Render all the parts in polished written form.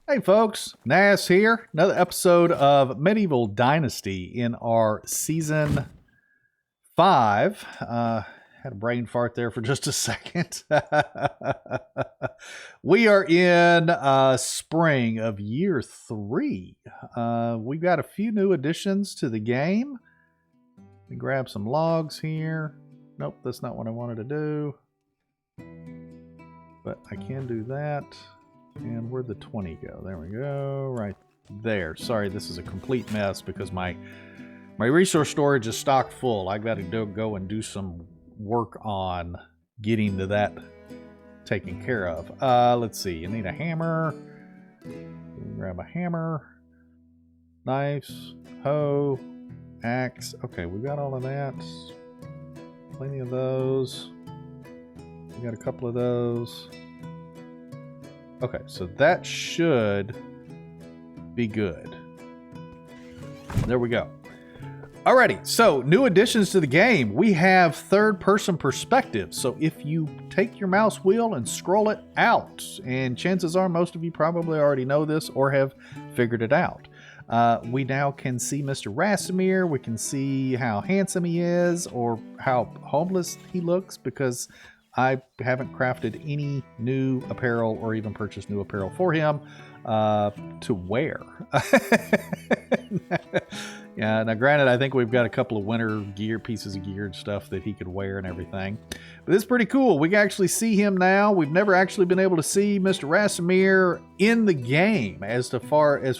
Hey folks, Nas here. Another episode of Medieval Dynasty in our season 5. Had a brain fart there for just a second. We are in spring of year 3. We've got a few new additions to the game. Let me grab some logs here. Nope, that's not what I wanted to do. But I can do that. And where'd the 20 go? There we go, right there. Sorry, this is a complete mess because my resource storage is stocked full. I got to go and do some work on getting to that taken care of. Let's see. You need a hammer. Grab a hammer, knives, hoe, axe. Okay, we got all of that. Plenty of those. We got a couple of those. Okay, so that should be good. There we go. Alrighty, so new additions to the game. We have third-person perspective. So if you take your mouse wheel and scroll it out, and chances are most of you probably already know this or have figured it out. We now can see Mr. Rasimir. We can see how handsome he is or how homeless he looks because I haven't crafted any new apparel or even purchased new apparel for him to wear. Yeah, now granted, I think we've got a couple of winter gear, pieces of gear and stuff that he could wear and everything. But it's pretty cool. We can actually see him now. We've never actually been able to see Mr. Rasimir in the game as far as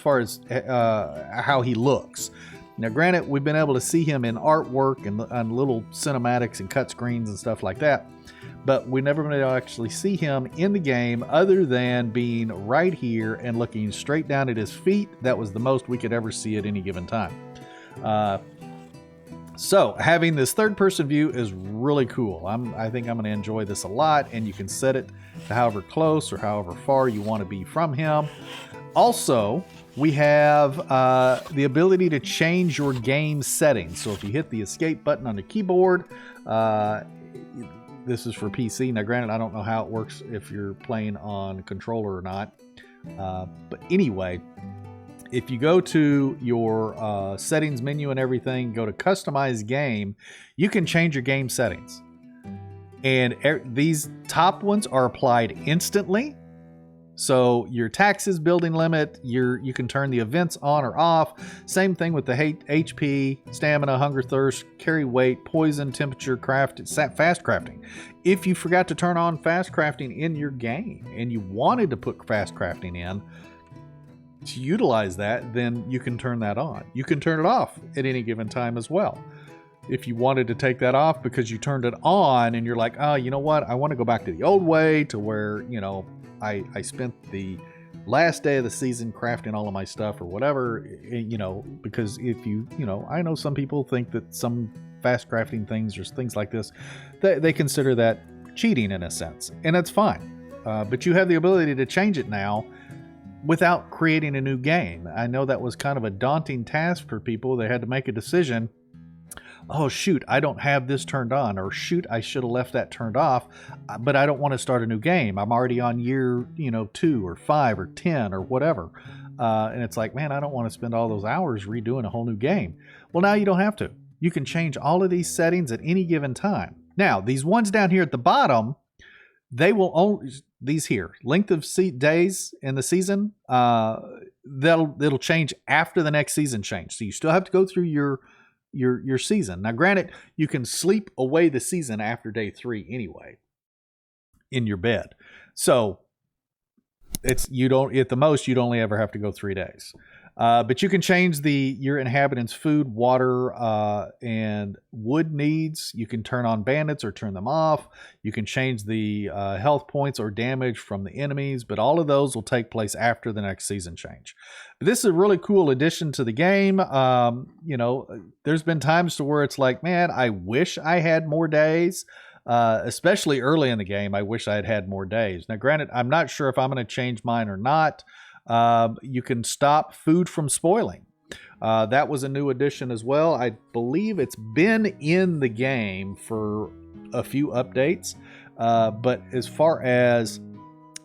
how he looks. Now, granted, we've been able to see him in artwork and little cinematics and cut screens and stuff like that. But we never been able to actually see him in the game other than being right here and looking straight down at his feet. That was the most we could ever see at any given time. So having this third-person view is really cool. I think I'm going to enjoy this a lot, and you can set it to however close or however far you want to be from him. Also, we have the ability to change your game settings. So if you hit the escape button on the keyboard, this is for PC. Now, granted, I don't know how it works if you're playing on controller or not. But anyway, if you go to your settings menu and everything, go to customize game, you can change your game settings. And these top ones are applied instantly. So your taxes, building limit, you can turn the events on or off. Same thing with the HP, stamina, hunger, thirst, carry weight, poison, temperature, fast crafting. If you forgot to turn on fast crafting in your game and you wanted to put fast crafting in to utilize that, then you can turn that on. You can turn it off at any given time as well. If you wanted to take that off because you turned it on and you're like, oh, you know what? I want to go back to the old way to where, I spent the last day of the season crafting all of my stuff or whatever, because if I know some people think that some fast crafting things or things like this, they consider that cheating in a sense, and that's fine. But you have the ability to change it now without creating a new game. I know that was kind of a daunting task for people. They had to make a decision. Oh, shoot, I don't have this turned on, or shoot, I should have left that turned off, but I don't want to start a new game. I'm already on year, 2 or 5 or 10 or whatever. And it's like, man, I don't want to spend all those hours redoing a whole new game. Well, now you don't have to. You can change all of these settings at any given time. Now, these ones down here at the bottom, they will only, these here, length of days in the season, it'll change after the next season change. So you still have to go through your season. Now, granted, you can sleep away the season after day 3 anyway in your bed. So at the most, you'd only ever have to go 3 days. But you can change your inhabitants' food, water, and wood needs. You can turn on bandits or turn them off. You can change the health points or damage from the enemies, but all of those will take place after the next season change. But this is a really cool addition to the game. There's been times to where it's like, man, I wish I had more days. Especially early in the game, I wish I had more days. Now, granted, I'm not sure if I'm going to change mine or not. You can stop food from spoiling. That was a new addition as well. I believe it's been in the game for a few updates. But as far as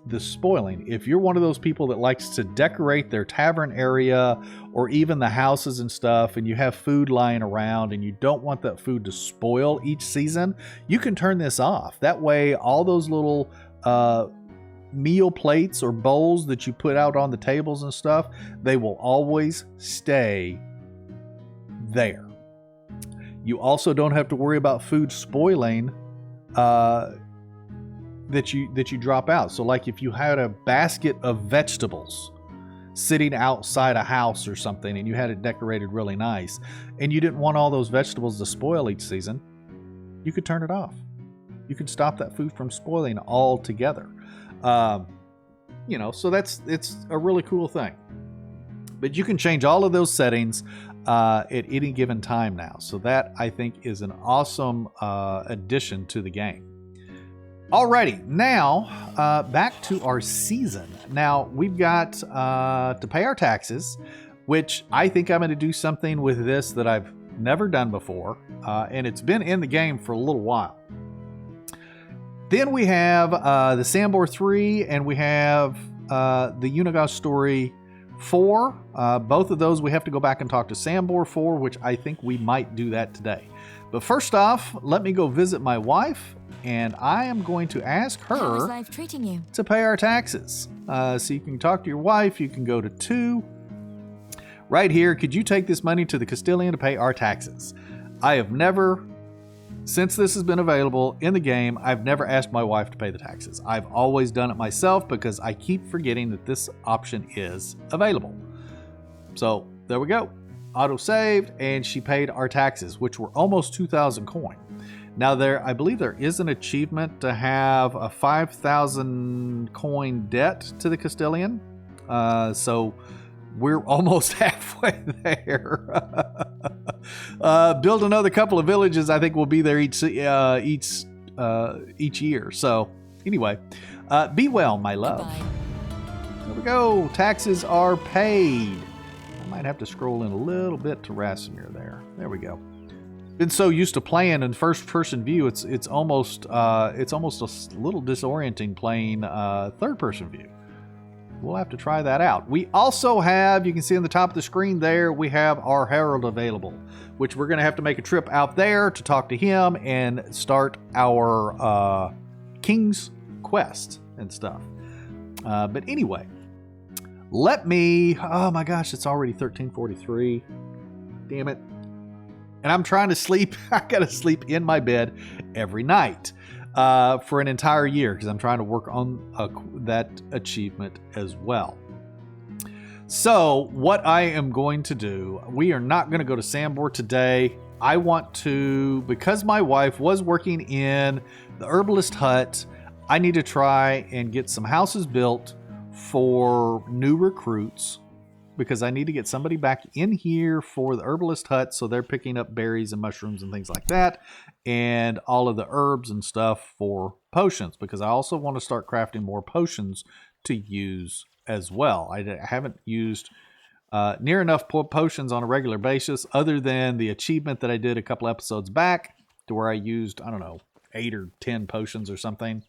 the spoiling. If you're one of those people that likes to decorate their tavern area or even the houses and stuff, and you have food lying around and you don't want that food to spoil each season, you can turn this off. That way, all those little meal plates or bowls that you put out on the tables and stuff, they will always stay there. You also don't have to worry about food spoiling that you drop out. So like if you had a basket of vegetables sitting outside a house or something and you had it decorated really nice and you didn't want all those vegetables to spoil each season, you could turn it off. You could stop that food from spoiling altogether. So it's a really cool thing. But you can change all of those settings at any given time now. So that, I think, is an awesome addition to the game. Alrighty, now back to our season. Now we've got to pay our taxes, which I think I'm going to do something with this that I've never done before, and it's been in the game for a little while. Then we have the Sambor 3, and we have the Unagos Story 4. Both of those we have to go back and talk to Sambor for, which I think we might do that today. But first off, let me go visit my wife, and I am going to ask her life treating you? to pay our taxes. So you can talk to your wife. You can go to 2. Right here, could you take this money to the Castilian to pay our taxes? I have never, since this has been available in the game, I've never asked my wife to pay the taxes. I've always done it myself because I keep forgetting that this option is available. So there we go. Auto saved, and she paid our taxes, which were almost 2,000 coin. Now I believe there is an achievement to have a 5,000 coin debt to the Castilian. So we're almost halfway there. Build another couple of villages. I think we'll be there each year. So anyway, be well, my love. Goodbye. There we go. Taxes are paid. I might have to scroll in a little bit to Rasimir there. There we go. Been so used to playing in first-person view, it's almost a little disorienting playing third-person view. We'll have to try that out. We also have, you can see on the top of the screen there, we have our Herald available, which we're going to have to make a trip out there to talk to him and start our King's Quest and stuff. But anyway, oh my gosh, it's already 13:43. Damn it. And I'm trying to sleep. I got to sleep in my bed every night for an entire year because I'm trying to work on that achievement as well. So what I am going to do, we are not going to go to Sambor today. I want to, because my wife was working in the herbalist hut, I need to try and get some houses built for new recruits, because I need to get somebody back in here for the herbalist hut so they're picking up berries and mushrooms and things like that, and all of the herbs and stuff for potions, because I also want to start crafting more potions to use as well. I haven't used near enough potions on a regular basis, other than the achievement that I did a couple episodes back to where I used, I don't know, 8 or 10 potions or something.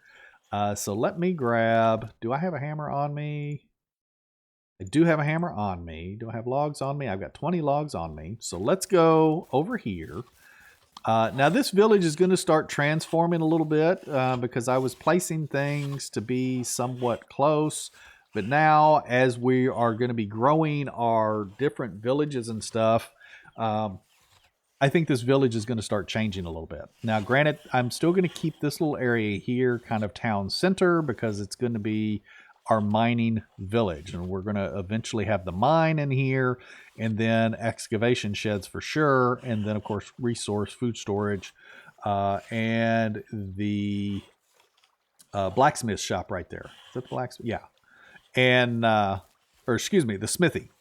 So let me grab, do I have a hammer on me? I do have a hammer on me. Do I have logs on me? I've got 20 logs on me. So let's go over here. Now this village is going to start transforming a little bit because I was placing things to be somewhat close. But now, as we are going to be growing our different villages and stuff, I think this village is going to start changing a little bit. Now, granted, I'm still going to keep this little area here kind of town center because it's going to be our mining village, and we're going to eventually have the mine in here, and then excavation sheds for sure, and then of course resource food storage, and the blacksmith shop right there. Is that the blacksmith? Yeah. And or excuse me, the smithy.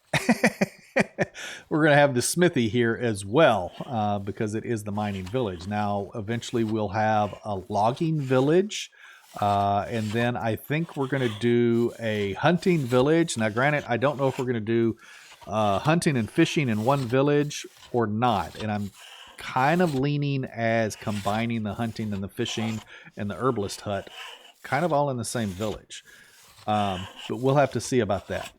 We're going to have the smithy here as well because it is the mining village. Now eventually we'll have a logging village. And then I think we're going to do a hunting village. Now, granted, I don't know if we're going to do hunting and fishing in one village or not. And I'm kind of leaning as combining the hunting and the fishing and the herbalist hut kind of all in the same village. But we'll have to see about that.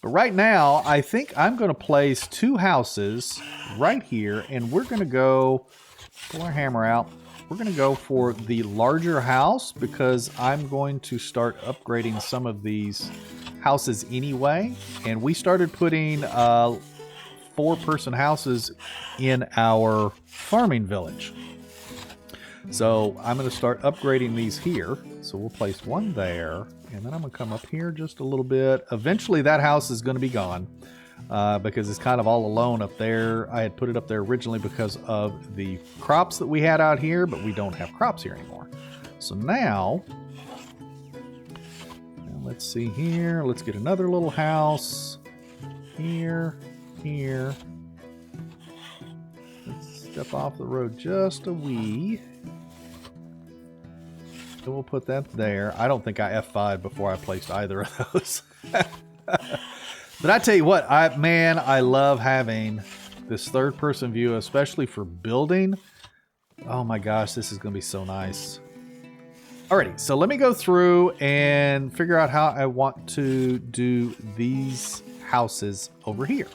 But right now, I think I'm going to place 2 houses right here, and we're going to go, pull our hammer out, we're going to go for the larger house because I'm going to start upgrading some of these houses anyway. And we started putting 4-person houses in our farming village. So I'm going to start upgrading these here. So we'll place 1 there, and then I'm going to come up here just a little bit. Eventually that house is going to be gone because it's kind of all alone up there. I had put it up there originally because of the crops that we had out here, but we don't have crops here anymore. So now, let's see here. Let's get another little house here, here. Let's step off the road just a wee. So we'll put that there. I don't think I F5'd before I placed either of those. But I tell you what, I love having this third-person view, especially for building. Oh my gosh, this is going to be so nice. Alrighty, so let me go through and figure out how I want to do these houses over here.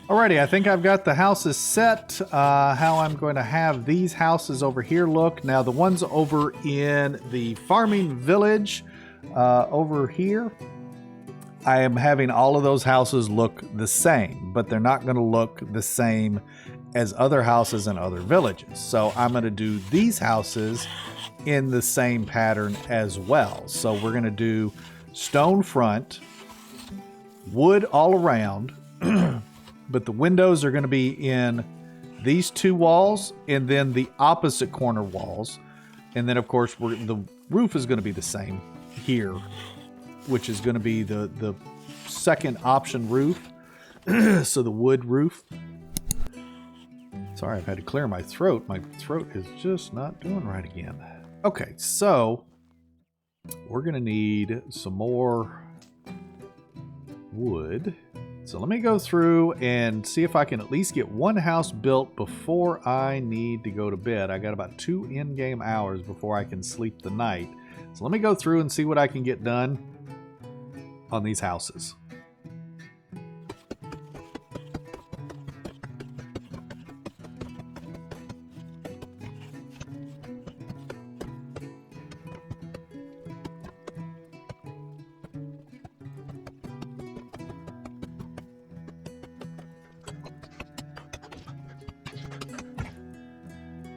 Alrighty, I think I've got the houses set, how I'm going to have these houses over here look. Now the ones over in the farming village over here, I am having all of those houses look the same, but they're not going to look the same as other houses in other villages. So I'm going to do these houses in the same pattern as well. So we're going to do stone front, wood all around, but the windows are going to be in these 2 walls and then the opposite corner walls. And then, of course, the roof is going to be the same here, which is going to be the second option roof. So the wood roof. Sorry, I've had to clear my throat. My throat is just not doing right again. Okay, so we're going to need some more wood. So let me go through and see if I can at least get 1 house built before I need to go to bed. I got about 2 in-game hours before I can sleep the night. So let me go through and see what I can get done on these houses.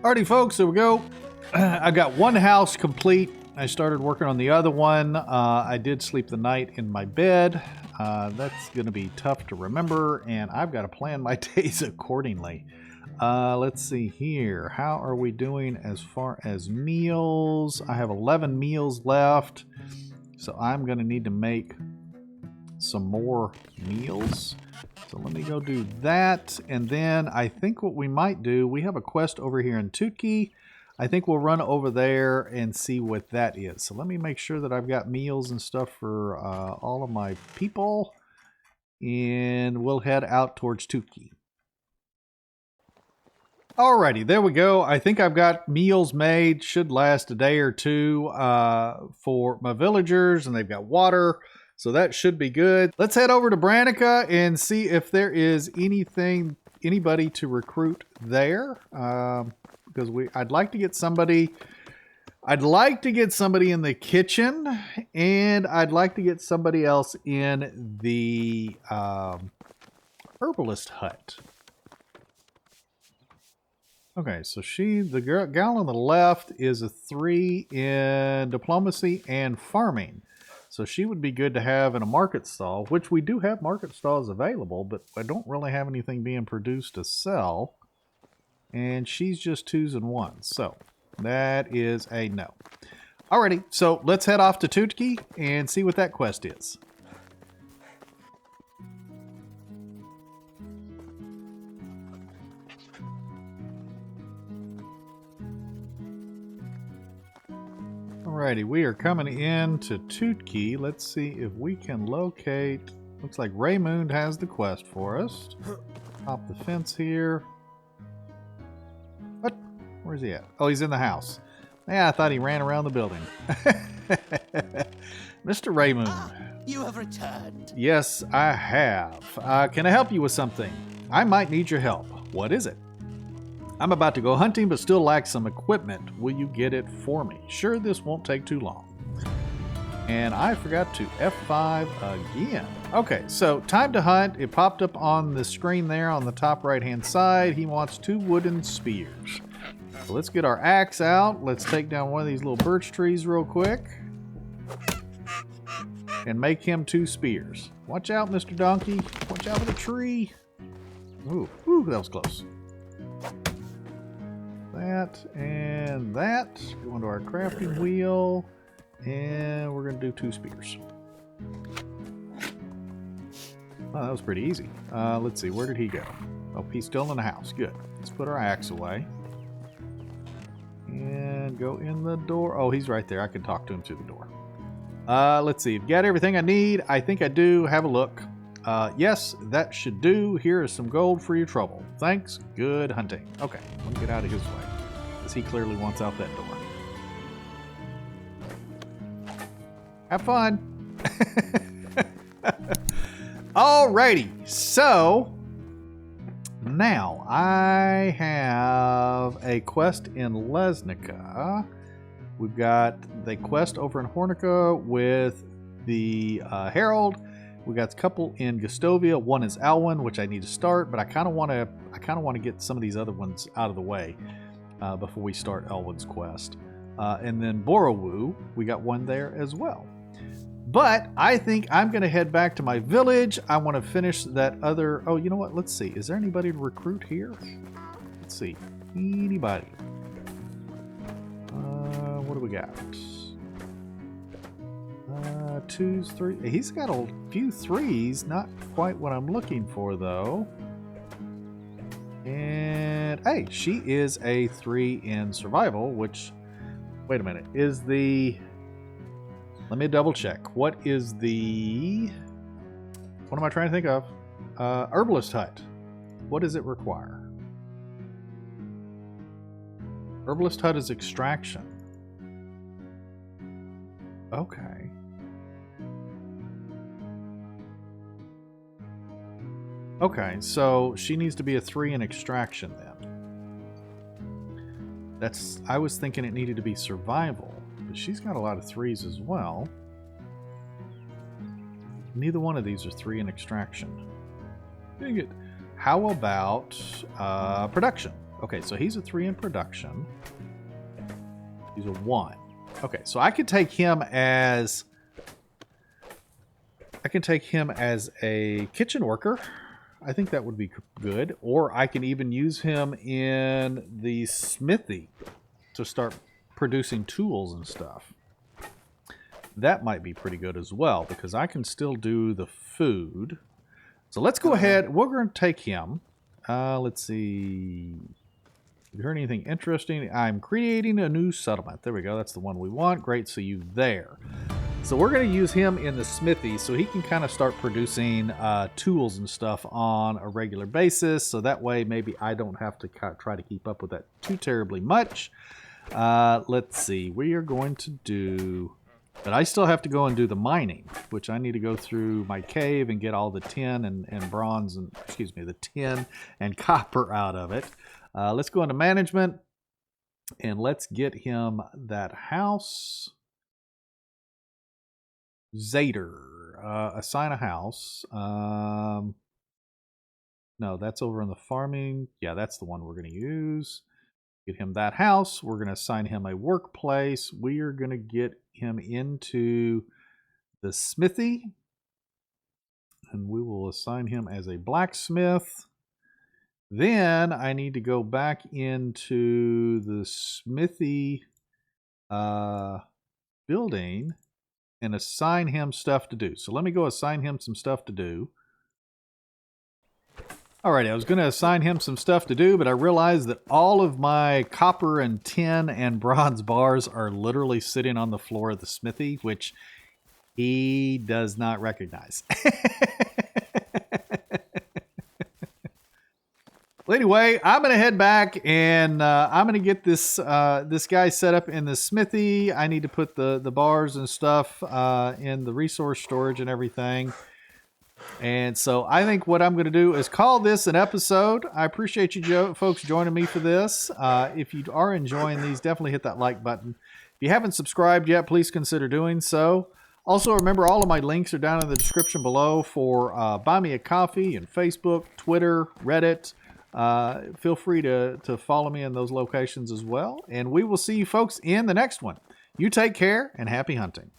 Alrighty, folks, there we go. I got 1 house complete. I started working on the other one. I did sleep the night in my bed. That's going to be tough to remember, and I've got to plan my days accordingly. Let's see here. How are we doing as far as meals? I have 11 meals left, so I'm going to need to make some more meals. So let me go do that, and then I think what we might do, we have a quest over here in Tutki. I think we'll run over there and see what that is. So let me make sure that I've got meals and stuff for all of my people, and we'll head out towards Tutki. Alrighty, there we go. I think I've got meals made. Should last a day or 2 for my villagers, and they've got water. So that should be good. Let's head over to Branica and see if there is anybody to recruit there. Because I'd like to get somebody. I'd like to get somebody in the kitchen, and I'd like to get somebody else in the herbalist hut. Okay, so the gal on the left is a 3 in diplomacy and farming. So she would be good to have in a market stall, which we do have market stalls available, but I don't really have anything being produced to sell. And she's just 2s and 1s. So that is a no. Alrighty, so let's head off to Tutki and see what that quest is. Alrighty, we are coming in to Tootkey. Let's see if we can locate. Looks like Raymond has the quest for us. Hop the fence here. What? Where's he at? Oh, he's in the house. Yeah, I thought he ran around the building. Mr. Raymond. You have returned. Yes, I have. Can I help you with something? I might need your help. What is it? I'm about to go hunting, but still lack some equipment. Will you get it for me? Sure, this won't take too long. And I forgot to F5 again. Okay, so time to hunt. It popped up on the screen there on the top right-hand side. He wants 2 wooden spears. So let's get our axe out. Let's take down one of these little birch trees real quick. And make him 2 spears. Watch out, Mr. Donkey. Watch out for the tree. Ooh, that was close. That and that. Go into our crafting wheel. And we're going to do 2 spears. Oh, that was pretty easy. Let's see, where did he go? Oh, he's still in the house. Good. Let's put our axe away. And go in the door. Oh, he's right there. I can talk to him through the door. Let's see. Got everything I need? I think I do. Have a look. Yes, that should do. Here is some gold for your trouble. Thanks. Good hunting. Okay, let me get out of his way, because he clearly wants out that door. Have fun. Alrighty, so now I have a quest in Lesnica. We've got the quest over in Hornica with the Herald. We got a couple in Gustovia. One is Alwyn, which I need to start, but I kind of want to get some of these other ones out of the way before we start Elwyn's quest. And then Borowu, we got one there as well. But I think I'm going to head back to my village. I want to finish that other... Oh, you know what? Let's see. Is there anybody to recruit here? Let's see. Anybody? What do we got? 2s, 3. He's got a few 3s. Not quite what I'm looking for, though. And, hey, she is a 3 in survival, which... Wait a minute. Is the... Let me double check. What is the... What am I trying to think of? Herbalist Hut. What does it require? Herbalist Hut is extraction. Okay. Okay, so she needs to be a 3 in extraction then. I was thinking it needed to be survival. She's got a lot of 3s as well. Neither one of these are 3 in extraction. Dang it. How about production? Okay, so he's a 3 in production. He's a 1. Okay, so I could take him as... a kitchen worker. I think that would be good. Or I can even use him in the smithy to start producing tools and stuff. That might be pretty good as well, because I can still do the food. So let's go ahead. We're going to take him. Let's see. Have you heard anything interesting? I'm creating a new settlement. There we go. That's the one we want. Great. So you there. So we're going to use him in the smithy so he can kind of start producing tools and stuff on a regular basis. So that way maybe I don't have to try to keep up with that too terribly much. Let's see. We are going to do... But I still have to go and do the mining, which I need to go through my cave and get all the tin and bronze and... Excuse me, the tin and copper out of it. Let's go into management and let's get him that house... Zader, assign a house. No, that's over in the farming. Yeah, that's the one we're going to use. Get him that house. We're going to assign him a workplace. We are going to get him into the smithy. And we will assign him as a blacksmith. Then I need to go back into the smithy building and assign him stuff to do. So let me go assign him some stuff to do. Alrighty, I was going to assign him some stuff to do, but I realized that all of my copper and tin and bronze bars are literally sitting on the floor of the smithy, which he does not recognize. Well, anyway, I'm going to head back and I'm going to get this this guy set up in the smithy. I need to put the bars and stuff in the resource storage and everything. And so I think what I'm going to do is call this an episode. I appreciate you folks joining me for this. If you are enjoying these, definitely hit that like button. If you haven't subscribed yet, please consider doing so. Also, remember all of my links are down in the description below for Buy Me a Coffee and Facebook, Twitter, Reddit. Feel free to follow me in those locations as well. And we will see you folks in the next one. You take care and happy hunting.